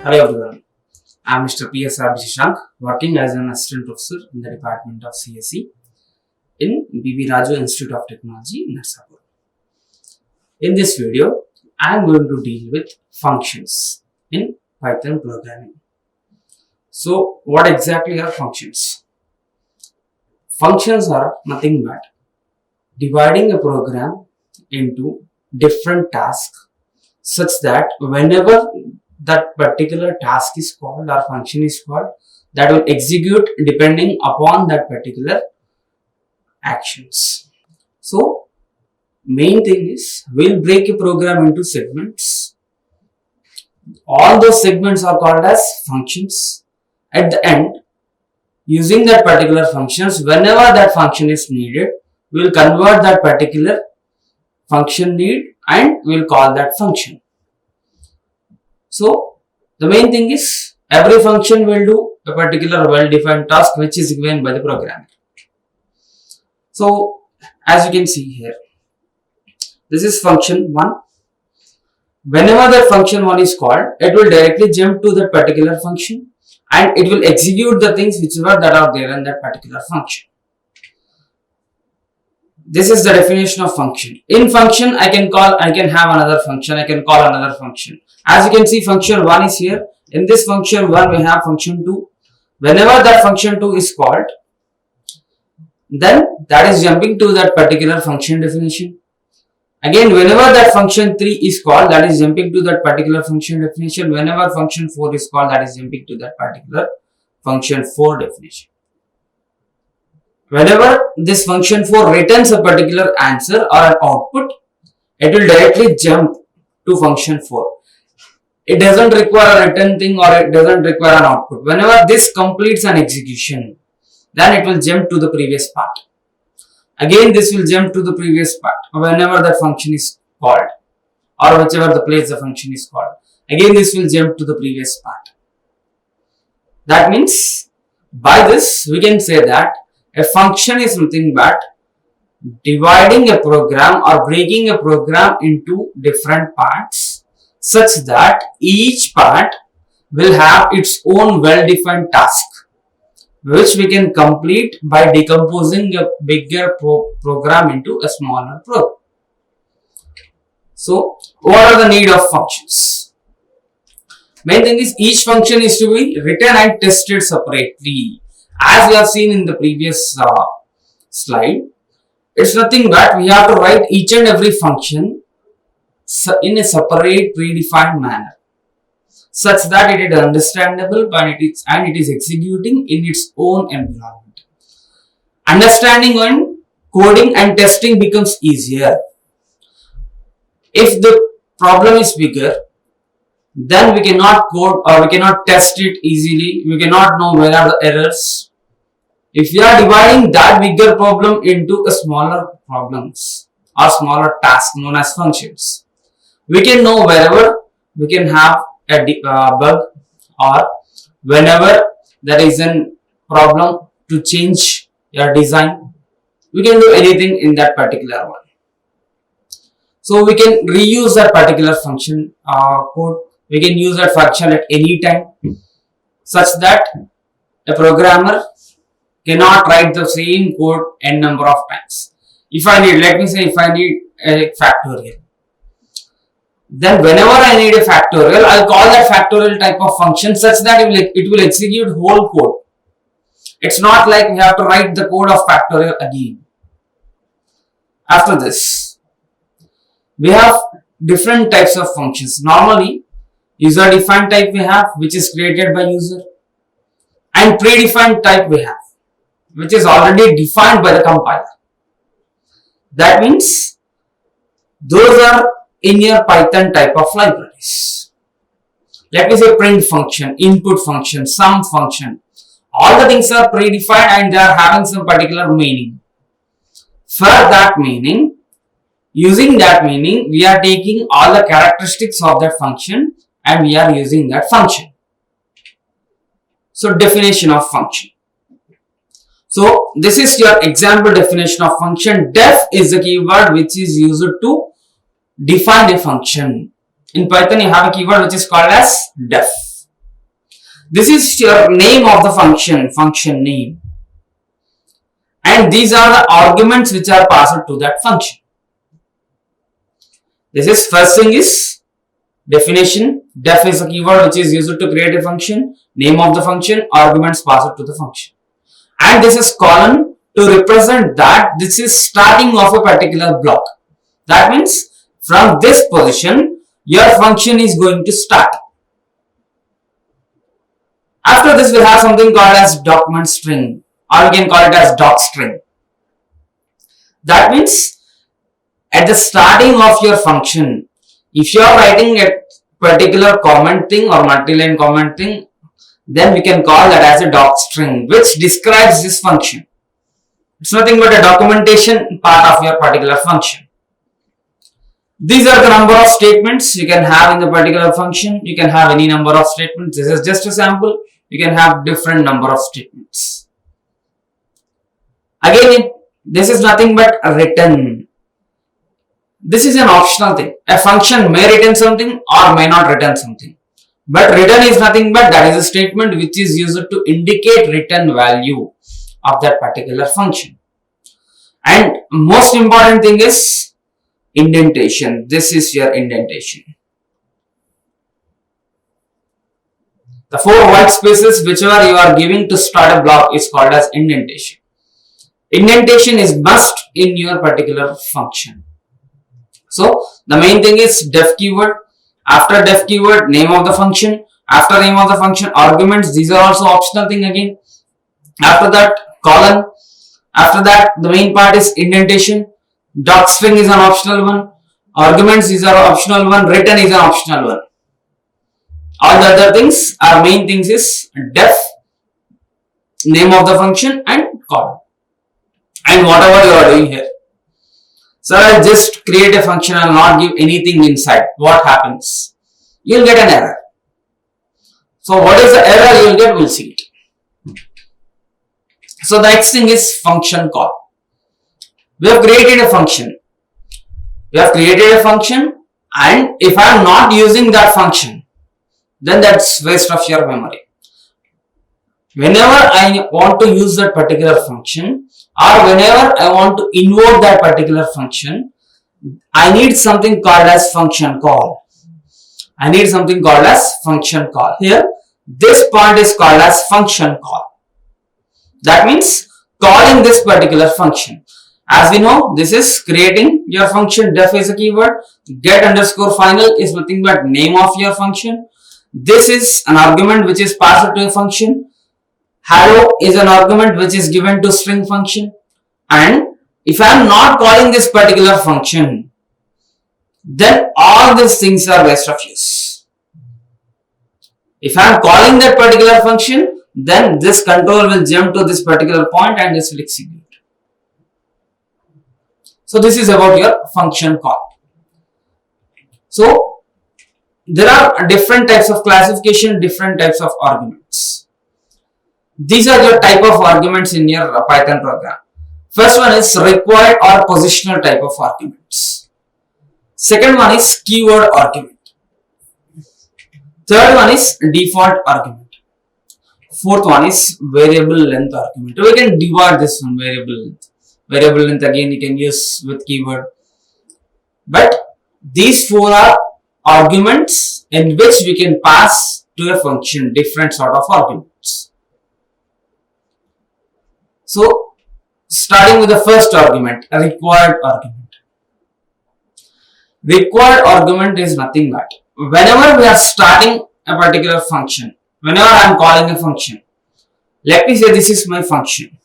Hello everyone, I am Mr. PSRB Shashank, working as an assistant professor in the department of CSE in B.B. Raju Institute of Technology, Narsapur. In this video, I am going to deal with functions in Python programming. So, what exactly are functions? Functions are nothing but dividing a program into different tasks such that whenever that particular task is called or function is called, that will execute depending upon that particular actions. So, main thing is we'll break a program into segments. All those segments are called as functions. At the end, using that particular functions, whenever that function is needed, we'll convert that particular function need and we'll call that function. So, the main thing is every function will do a particular well-defined task which is given by the programmer. So, as you can see here, this is function 1. Whenever that function 1 is called, it will directly jump to that particular function and it will execute the things whichever that are there in that particular function. This is the definition of function. In function, I can have another function, I can call another function. As you can see, function 1 is here. In this function 1, we have function 2. Whenever that function 2 is called, then that is jumping to that particular function definition. Again, whenever that function 3 is called, that is jumping to that particular function definition. Whenever function 4 is called, that is jumping to that particular function 4 definition. Whenever this function 4 returns a particular answer or an output, it will directly jump to function 4. It doesn't require a return thing or it doesn't require an output. Whenever this completes an execution, then it will jump to the previous part. Again, this will jump to the previous part whenever that function is called or whichever the place the function is called. Again, this will jump to the previous part. That means, by this, we can say that a function is nothing but dividing a program or breaking a program into different parts such that each part will have its own well-defined task which we can complete by decomposing a bigger program into a smaller program. So, what are the need of functions? Main thing is each function is to be written and tested separately. As we have seen in the previous slide, it's nothing but we have to write each and every function in a separate predefined manner such that it is understandable and it is executing in its own environment. Understanding and coding and testing becomes easier. If the problem is bigger, then we cannot code or we cannot test it easily. We cannot know where are the errors. If we are dividing that bigger problem into a smaller problems or smaller tasks known as functions, we can know wherever we can have a bug or whenever there is a problem to change your design, we can do anything in that particular one. So we can reuse that particular function code. We can use that function at any time such that a programmer cannot write the same code n number of times. If I need a factorial, then whenever I need a factorial, I'll call that factorial type of function such that it will execute whole code. It's not like we have to write the code of factorial again. After this, we have different types of functions. Normally, user defined type we have, which is created by user, and predefined type we have, which is already defined by the compiler. That means those are in your Python type of libraries. Let me say print function, input function, sum function. All the things are predefined and they are having some particular meaning. For that meaning, using that meaning, we are taking all the characteristics of that function and we are using that function. So, definition of function. So, this is your example definition of function. Def is the keyword which is used to define a function. In Python, you have a keyword which is called as def. This is your name of the function name. And these are the arguments which are passed to that function. This is first thing is definition. Def is a keyword which is used to create a function. Name of the function, arguments passed to the function. And this is colon to represent that this is starting of a particular block. That means from this position, your function is going to start. After this, we have something called as document string, or we can call it as doc string. That means at the starting of your function, if you are writing a particular comment thing or multi-line comment thing, then we can call that as a doc string, which describes this function. It's nothing but a documentation part of your particular function. These are the number of statements you can have in the particular function. You can have any number of statements. This is just a sample. You can have different number of statements. Again, this is nothing but a return. This is an optional thing. A function may return something or may not return something. But return is nothing but that is a statement which is used to indicate return value of that particular function. And most important thing is indentation. This is your indentation. The 4 white spaces whichever you are giving to start a block is called as indentation. Indentation is must in your particular function. So the main thing is def keyword. After def keyword, name of the function. After name of the function, arguments. These are also optional thing again. After that, colon. After that, the main part is indentation. Doc string is an optional one. Arguments, these are optional one. Return is an optional one. All the other things are main things is def, name of the function and colon. And whatever you are doing here. So I'll just create a function and not give anything inside. What happens? You'll get an error. So what is the error you'll get? We'll see it. So the next thing is function call. We have created a function. And if I am not using that function, then that's waste of your memory. Whenever I want to use that particular function or whenever I want to invoke that particular function, I need something called as function call. Here, this point is called as function call. That means calling this particular function. As we know, this is creating your function. Def is a keyword. Get underscore final is nothing but name of your function. This is an argument which is passed to a function. Hello is an argument which is given to string function. And if I am not calling this particular function, then all these things are waste of use. If I am calling that particular function, then this control will jump to this particular point and this will execute. So this is about your function call. So there are different types of classification, different types of arguments. These are the type of arguments in your Python program. First one is required or positional type of arguments. Second one is keyword argument. Third one is default argument. Fourth one is variable length argument. We can divide this one, variable length. Variable length again you can use with keyword. But these 4 are arguments in which we can pass to a function different sort of arguments. So starting with the first argument, a required argument. Required argument is nothing but whenever we are starting a particular function, whenever I am calling a function, let me say this is my function.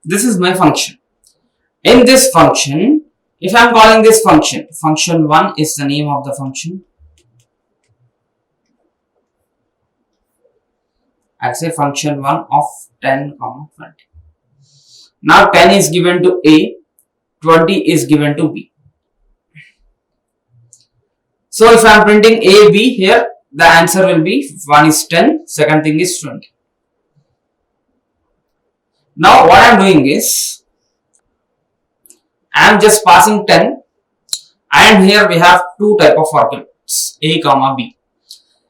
This is my function. In this function, if I am calling this function, function 1 is the name of the function. I'll say function 1 of 10, 20. Now 10 is given to A, 20 is given to B. So if I am printing A, B here, the answer will be 1 is 10, second thing is 20. Now what I am doing is, I am just passing 10 and here we have two type of arguments, A, B.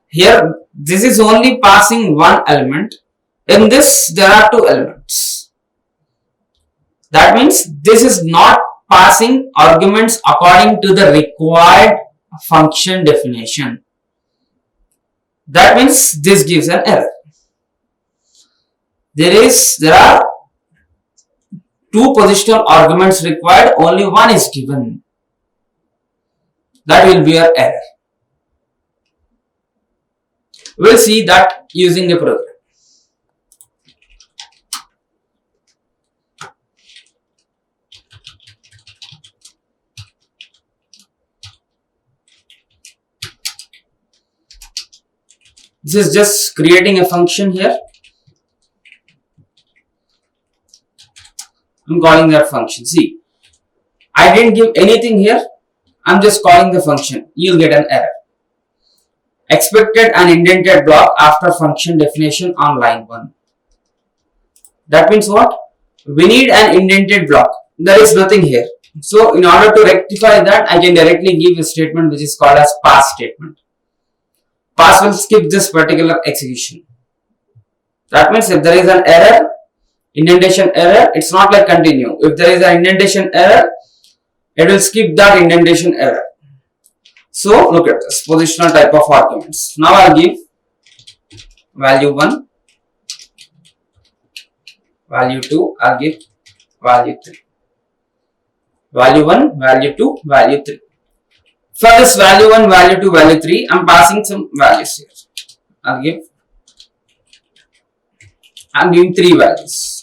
Here this is only passing one element. In this there are two elements. That means this is not passing arguments according to the required function definition. That means this gives an error. There are two positional arguments required, only one is given. That will be an error. We'll see that using a program. This is just creating a function here. I'm calling that function. See, I didn't give anything here. I'm just calling the function. You'll get an error. Expected an indented block after function definition on line 1. That means what? We need an indented block. There is nothing here. So in order to rectify that, I can directly give a statement which is called as pass statement. Pass will skip this particular execution. That means if there is an error, indentation error, it's not like continue. If there is an indentation error, it will skip that indentation error. So look at this positional type of arguments. Now I'll give value 1, value 2, I'll give value 3. Value 1, value 2, value 3. For this value 1, value 2, value 3, I'm passing some values here. I'm giving 3 values.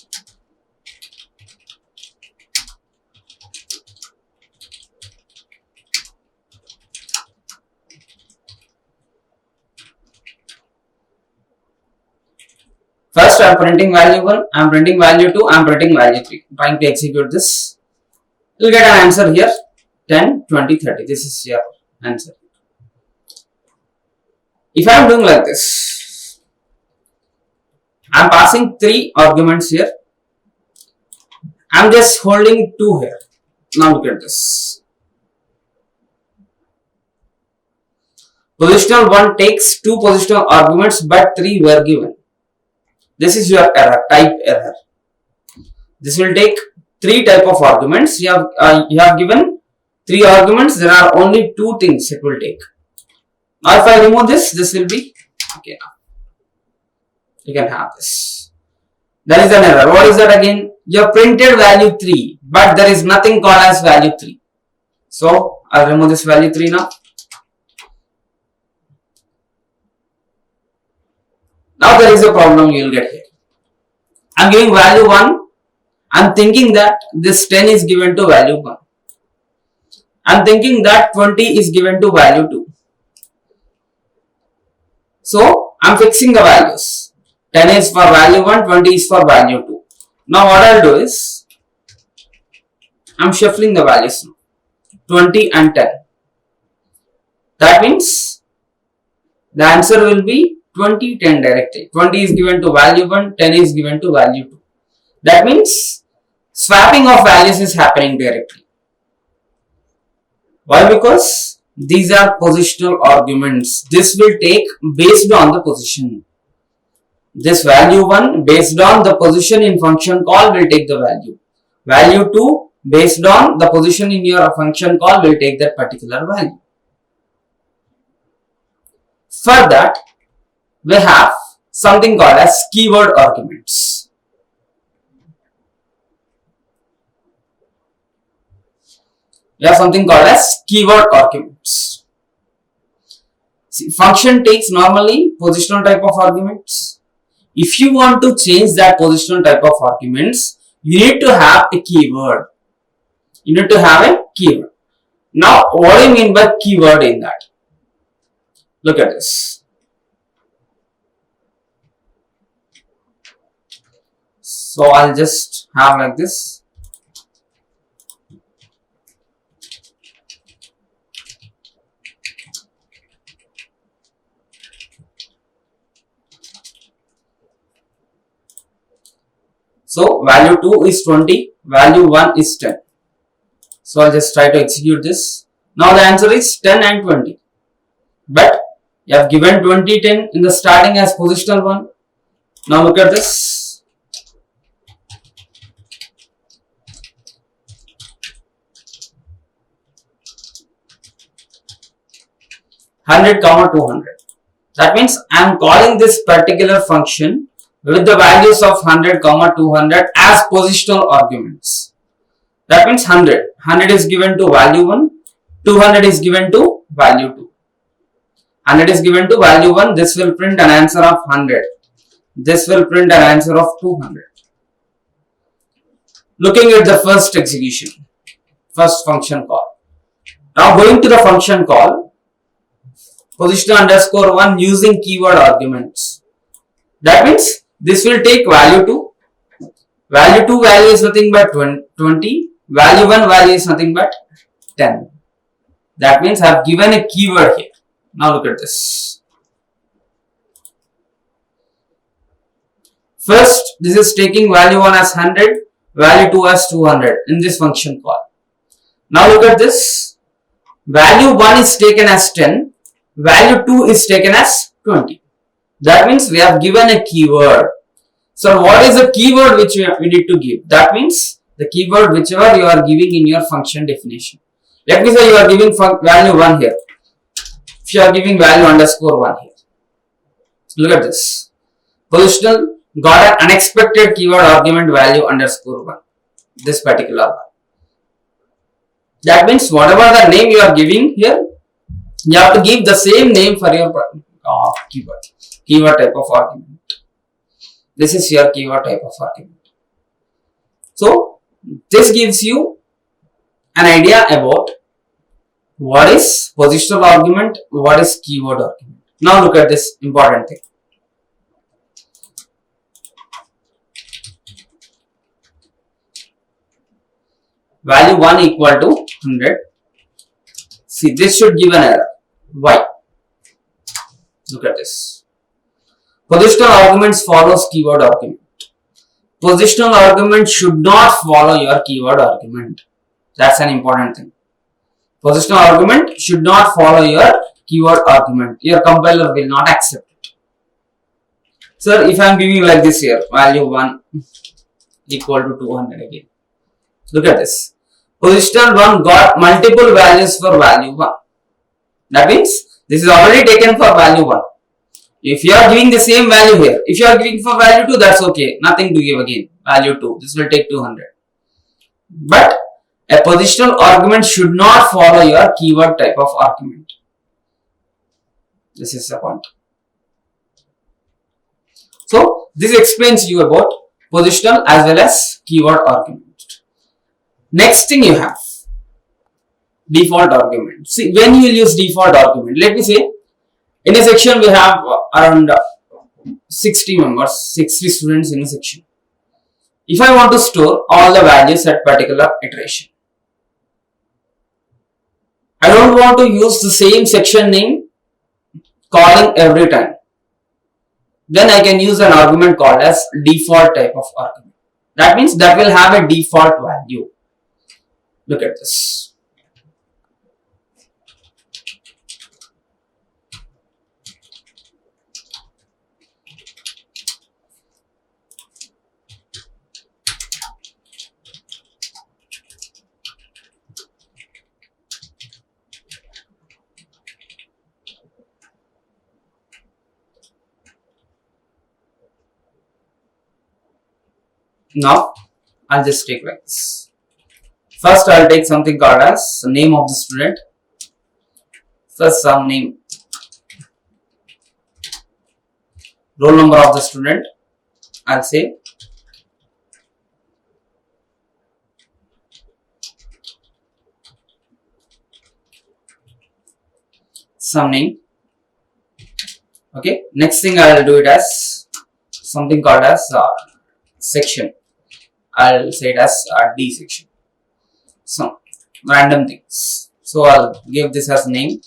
First, I'm printing value 1, I'm printing value 2, I'm printing value 3. I'm trying to execute this. You'll get an answer here. 10, 20, 30. This is your answer. If I am doing like this, I am passing 3 arguments here. I am just holding 2 here. Now look at this. Positional 1 takes 2 positional arguments but 3 were given. This is your error, type error. This will take 3 type of arguments. You have given 3 arguments. There are only 2 things it will take. Now if I remove this, this will be okay. Now you can have this. There is an error. What is that again? You have printed value 3, but there is nothing called as value 3. So I'll remove this value 3 now. Now there is a problem you will get here. I'm giving value 1. I'm thinking that this 10 is given to value 1. I'm thinking that 20 is given to value 2. So I'm fixing the values. 10 is for value 1, 20 is for value 2. Now what I'll do is, I'm shuffling the values now. 20 and 10. That means the answer will be 20, 10 directly. 20 is given to value 1, 10 is given to value 2. That means swapping of values is happening directly. Why? Because these are positional arguments. This will take based on the position. This value 1 based on the position in function call will take the value. Value 2 based on the position in your function call will take that particular value. For that, we have something called as keyword arguments. We have something called as keyword arguments. See, function takes normally positional type of arguments. If you want to change that positional type of arguments, you need to have a keyword. You need to have a keyword. Now, what do you mean by keyword in that? Look at this. So I'll just have like this. So value 2 is 20, value 1 is 10. So I'll just try to execute this. Now the answer is 10 and 20. But you have given 20, 10 in the starting as positional one. Now look at this. $100, 200. That means I am calling this particular function with the values of 100, 200 as positional arguments. That means 100. 100 is given to value 1. 200 is given to value 2. 100 is given to value 1. This will print an answer of 100. This will print an answer of 200. Looking at the first execution, first function call. Now going to the function call, positional underscore 1 using keyword arguments. That means this will take value 2. Value 2 value is nothing but 20. Value 1 value is nothing but 10. That means I have given a keyword here. Now look at this. First, this is taking value 1 as 100, value 2 as 200 in this function call. Now look at this. Value 1 is taken as 10, value 2 is taken as 20. That means we have given a keyword. So what is the keyword which we need to give? That means the keyword whichever you are giving in your function definition. Let me say you are giving value 1 here. If you are giving value underscore 1 here. Look at this. Positional got an unexpected keyword argument value underscore 1. This particular one. That means whatever the name you are giving here, you have to give the same name for your keyword type of argument. This is your keyword type of argument. So this gives you an idea about what is positional argument, what is keyword argument. Now look at this important thing. Value 1 equal to 100. See, this should give an error. Why? Look at this. Positional arguments follows keyword argument. Positional argument should not follow your keyword argument. That's an important thing. Positional argument should not follow your keyword argument. Your compiler will not accept it. Sir, if I am giving like this here, value 1 equal to 200 again. Look at this. Positional 1 got multiple values for value 1. That means this is already taken for value 1. If you are giving the same value here, if you are giving for value 2, that's okay. Nothing to give again. Value 2. This will take 200. But a positional argument should not follow your keyword type of argument. This is the point. So this explains you about positional as well as keyword argument. Next thing you have default argument. See, when you will use default argument, let me say in a section we have around 60 members, 60 students in a section. If I want to store all the values at particular iteration, I don't want to use the same section name calling every time. Then I can use an argument called as default type of argument. That means that will have a default value. Look at this. Now I'll just take like this. First I'll take something called as the name of the student. First some name. Roll number of the student. I'll say. Some name. Okay. Next thing I'll do it as something called as section. I'll say it as D section. So random things. So I'll give this as name.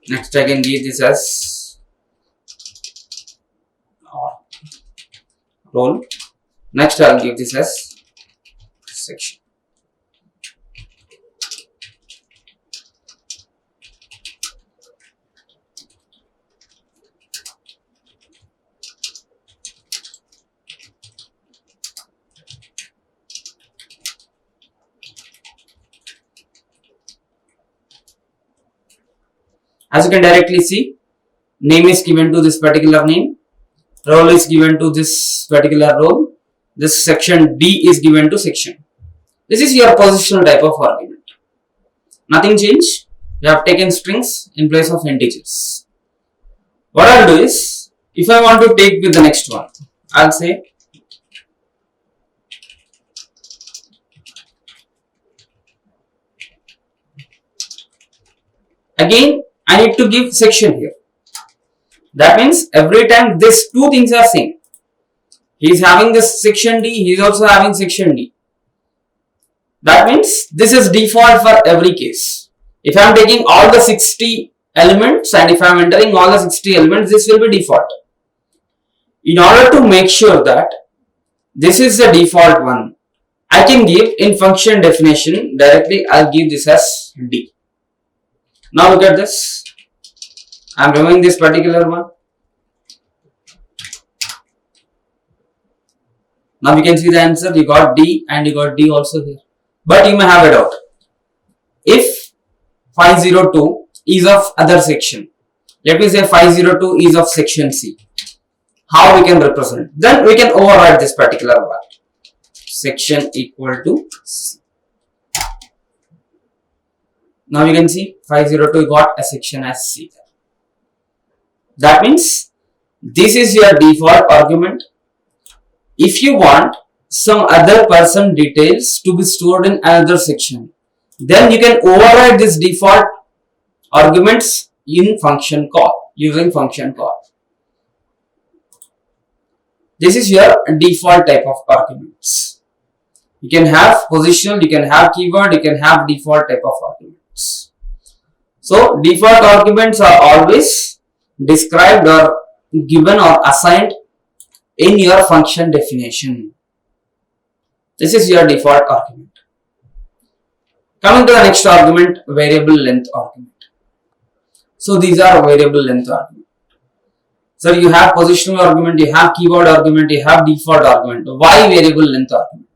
Next I can give this as role. Next I'll give this as section. As you can directly see, name is given to this particular name, role is given to this particular role, this section D is given to section. This is your positional type of argument. Nothing changed. You have taken strings in place of integers. What I'll do is, if I want to take with the next one, I'll say again I need to give section here. That means every time these two things are same. He is having this section D, he is also having section D. That means this is default for every case. If I am taking all the 60 elements and if I am entering all the 60 elements, this will be default. In order to make sure that this is the default one, I can give in function definition directly, I'll give this as D. Now look at this. I am removing this particular one. Now you can see the answer. You got D and you got D also here. But you may have a doubt. If 502 is of other section, let me say 502 is of section C, how we can represent? Then we can override this particular one. Section equal to C. Now you can see 502 got a section as C. That means this is your default argument. If you want some other person details to be stored in another section, then you can override this default arguments in function call, using function call. This is your default type of arguments. You can have positional, you can have keyword, you can have default type of arguments. So default arguments are always described or given or assigned in your function definition. This is your default argument. Coming to the next argument, variable length argument. So these are variable length argument. So you have positional argument, you have keyword argument, you have default argument. Why variable length argument?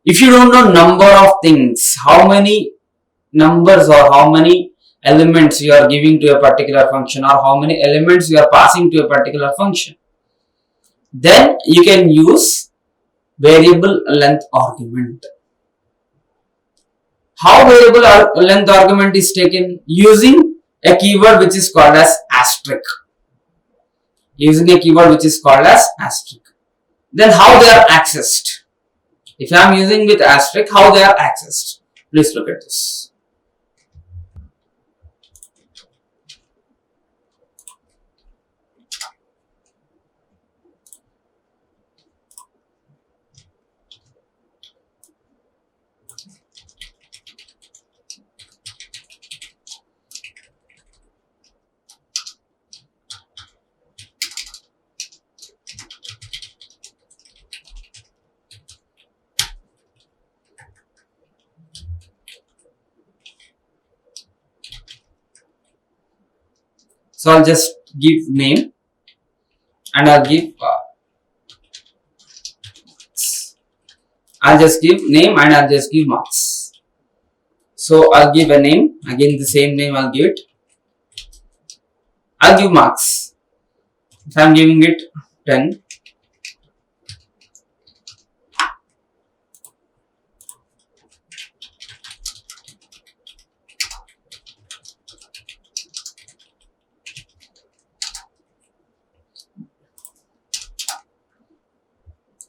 If you don't know number of things, how many numbers or how many elements you are giving to a particular function or how many elements you are passing to a particular function, then you can use variable length argument. How variable length argument is taken? Using a keyword which is called as asterisk. Using a keyword which is called as asterisk. Then how they are accessed? If I am using with asterisk, how they are accessed? Please look at this. So I'll just give name and I'll give marks. So I'll give a name, again the same name I'll give it. I'll give marks. If I'm giving it 10,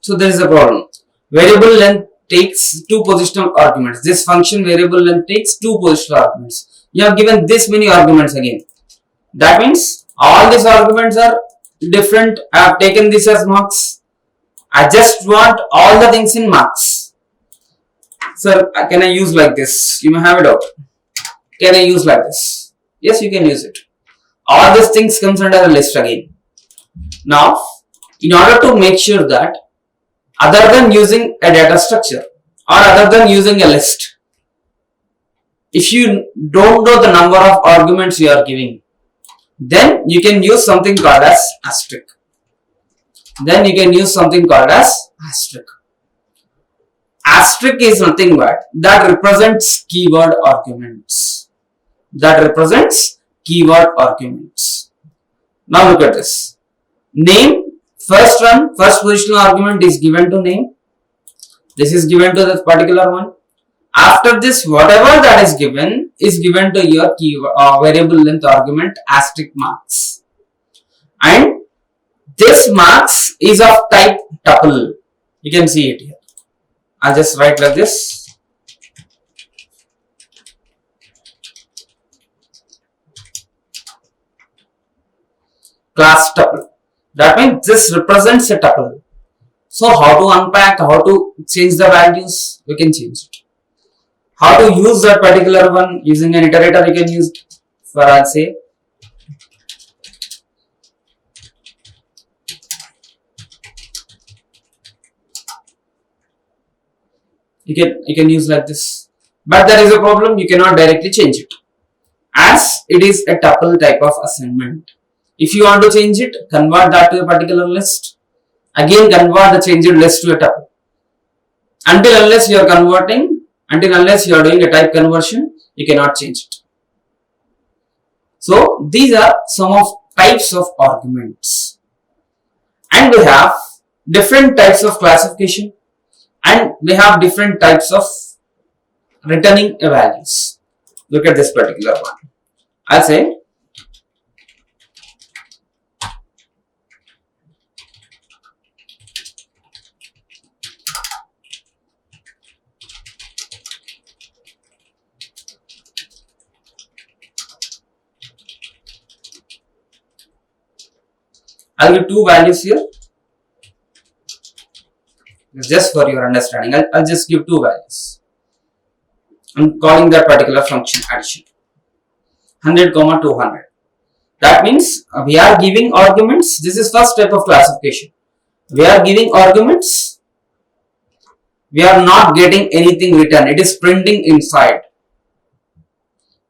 so there is a problem. Variable length takes two positional arguments. This function variable length takes two positional arguments. You have given this many arguments again. That means all these arguments are different. I have taken this as marks. I just want all the things in marks. Sir, can I use like this? You may have a doubt. Can I use like this? Yes, you can use it. All these things comes under a list again. Now, in order to make sure that other than using a data structure or other than using a list, if you don't know the number of arguments you are giving, then you can use something called as asterisk. Asterisk is nothing but that represents keyword arguments. Now look at this. Name, first positional argument is given to name. This is given to that particular one. After this, whatever that is given to your variable length argument asterisk marks. And this marks is of type tuple. You can see it here. I'll just write like this. Class tuple. That means this represents a tuple. So how to unpack, how to change the values, we can change it. How to use that particular one using an iterator, you can use it. For I'll say you can use like this. But there is a problem, you cannot directly change it, as it is a tuple type of assignment. If you want to change it, convert that to a particular list. Again, convert the changed list to a tuple. Until unless you are doing a type conversion, you cannot change it. So these are some of types of arguments. And we have different types of classification. And we have different types of returning values. Look at this particular one. I'll say I'll give two values here. Just for your understanding, I'll just give two values. I'm calling that particular function addition. 100, 200. That means we are giving arguments. This is first type of classification. We are giving arguments. We are not getting anything written. It is printing inside.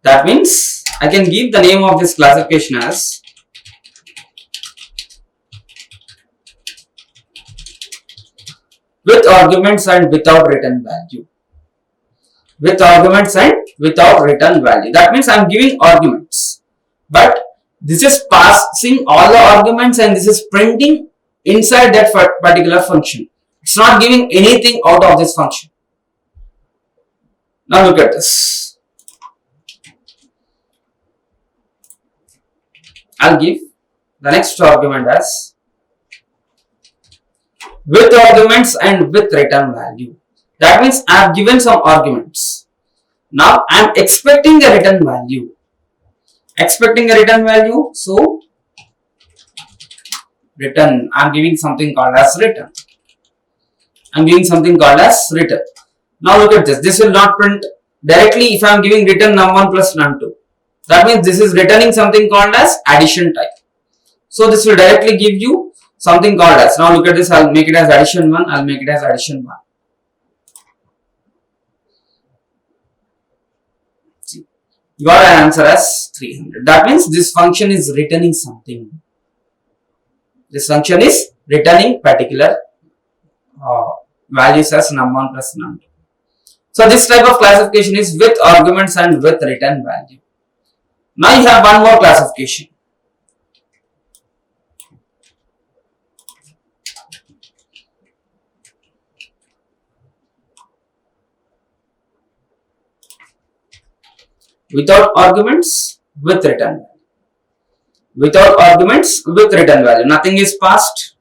That means I can give the name of this classification as with arguments and without written value. That means I am giving arguments, but this is passing all the arguments and this is printing inside that particular function. It's not giving anything out of this function. Now look at this. I'll give the next argument as with arguments and with return value. That means I have given some arguments. Now I am expecting a return value. So return, I am giving something called as return. Now look at this. This will not print directly if I am giving return num1 plus num2. That means this is returning something called as addition type. So this will directly give you something called as, now look at this, I'll make it as addition 1, I'll make it as addition 1. See, you got an answer as 300. That means this function is returning something. This function is returning particular values as num1 plus num2. So this type of classification is with arguments and with return value. Now you have one more classification. Without arguments, with return value. Nothing is passed.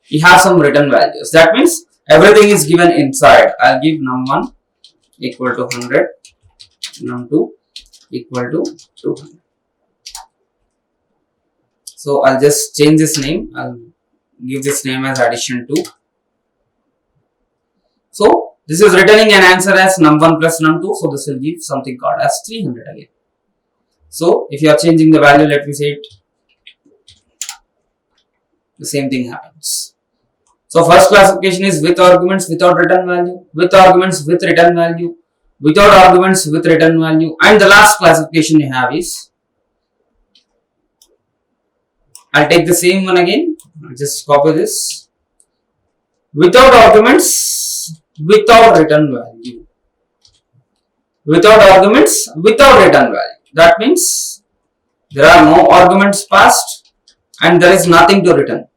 You have some return values. That means everything is given inside. I'll give num1 equal to 100, num2 equal to 200. So I'll just change this name. I'll give this name as addition 2. So this is returning an answer as num1 plus num2. So this will give something called as 300 again. So if you are changing the value, let me say it, the same thing happens. So first classification is with arguments without return value, with arguments with return value, without arguments with return value, and the last classification you have is, I'll take the same one again, I'll just copy this, without arguments without return value, without arguments without return value. That means there are no arguments passed and there is nothing to return.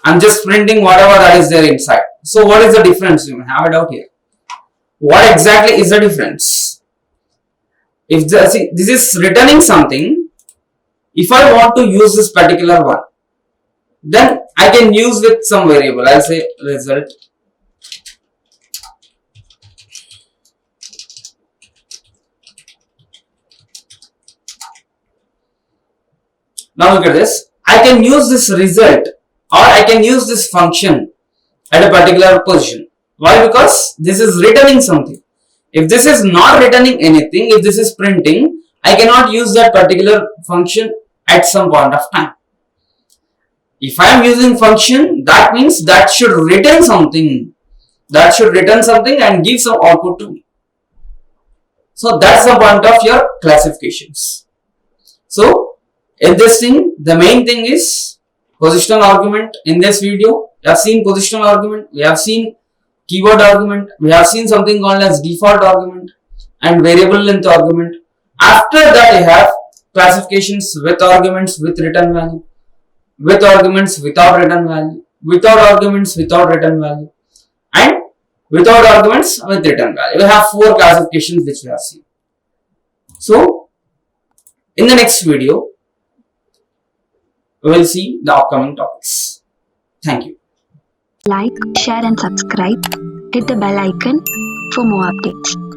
I'm just printing whatever that is there inside. So what is the difference? You may have it out here. What exactly is the difference? If this is returning something, if I want to use this particular one, then I can use with some variable. I'll say result. Now look at this. I can use this result or I can use this function at a particular position. Why? Because this is returning something. If this is not returning anything, if this is printing, I cannot use that particular function at some point of time. If I am using function, that means that should return something. That should return something and give some output to me. So that's the point of your classifications. So in this thing, the main thing is positional argument. In this video, we have seen positional argument, we have seen keyword argument, we have seen something called as default argument and variable length argument. After that, you have classifications with arguments with return value, with arguments without return value, without arguments without return value, and without arguments with return value. We have 4 classifications which we have seen. So in the next video, we will see the upcoming topics. Thank you. Like, share and subscribe. Hit the bell icon for more updates.